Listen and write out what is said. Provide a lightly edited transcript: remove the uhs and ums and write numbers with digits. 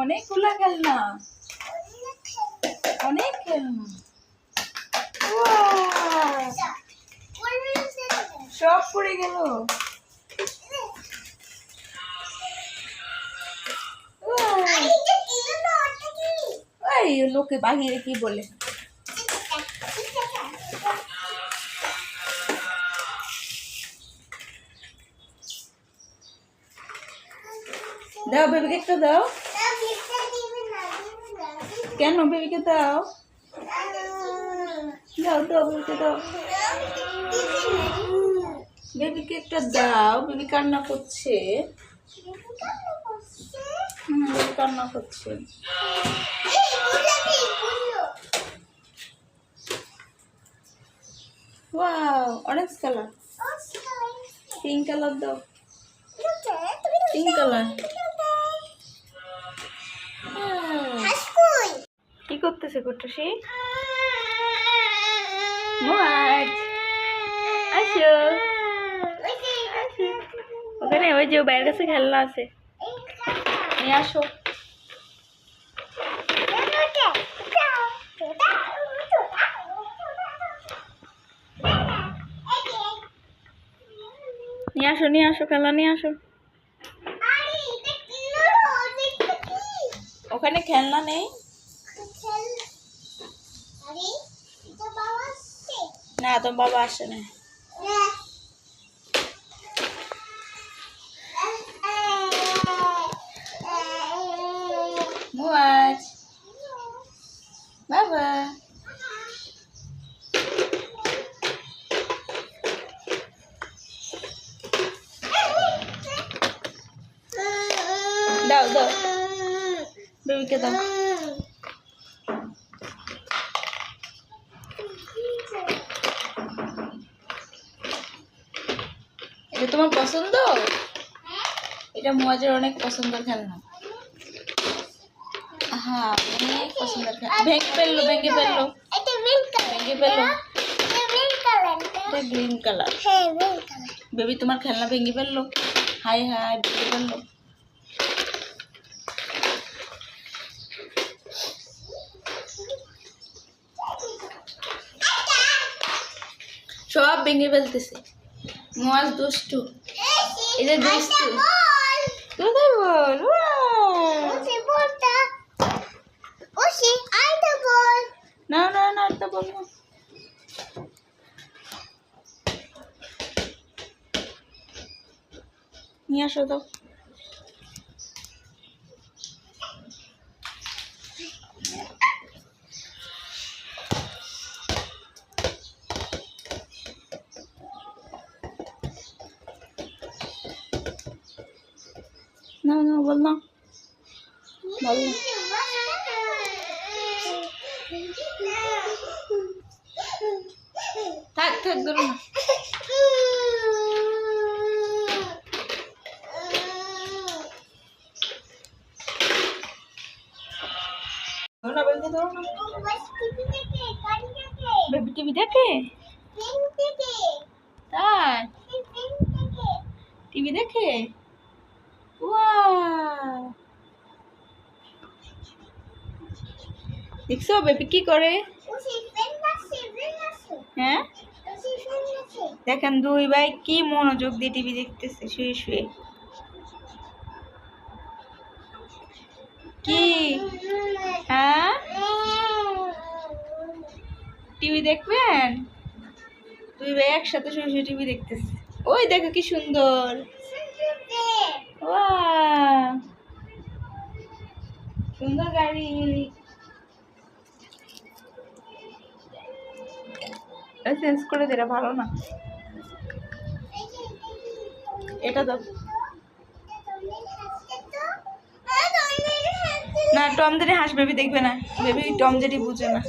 অনেকগুলা খেলনা, অনেক খেলনা। সব পড়ে গেল। লোকে বাহিরে কি বলে। দাও বেবিকে একটা দাও। কেন বেবিকে দাও, দাও দাও বেবিকে দাও, বেবিকে একটা দাও। বেবি কান্না করছে, বেবি কান্না করছে। Wow, orange colour, pink colour দাও, পিঙ্ক কালার। কি করতেছে কুটুসি? আসো, ওখানে ওই যে বাইরের কাছে খেলনা আছে, নিয়ে আসো। নিয়ে আসো, নিয়ে আসো, খেলনা নিয়ে আসো। ওখানে খেলনা নেই না, তোমার বাবা আসে না। মুয়াজ বাবা, দাও দাও বেবিকে দাও। এটা তোমার পছন্দ? এটা মুয়াজের অনেক পছন্দের খেলনা। হ্যাঁ, অনেক পছন্দের খেলনা। ভেঙে ফেললো, ভেঙে ফেললো, ভেঙে ফেললো। এটা গ্রিন কালার। বেবি তোমার খেলনা ভেঙে ফেললো। হাই হাই, ভেঙে ফেললো। সব ভেঙে ফেলতেছে। মুয়াজ দুষ্টু, এটা দুষ্টু। কোথায় বল? না না না, এটা বল না। নিয়ে আসো তো। না না, বল না, বল না। থাক থাক, ধরো না। বেবি টিভি দেখে? তাই টিভি দেখে? দেখছো বেবি কি করে? হ্যাঁ, দেখেন দুই ভাই কি মনোযোগ দিয়ে টিভি দেখতেছে শুয়ে শুয়ে। কি? হ্যাঁ, টিভি দেখবেন? দুই ভাই একসাথে শুয়ে শুয়ে টিভি দেখতেছে। ওই দেখো কি সুন্দর। সুন্দর গাড়ি। চেঞ্জ করে দিলে ভালো না। এটা দাও না, টম জেরি হাঁস বেবি দেখবে না। বেবি টম জেরি বুঝে না।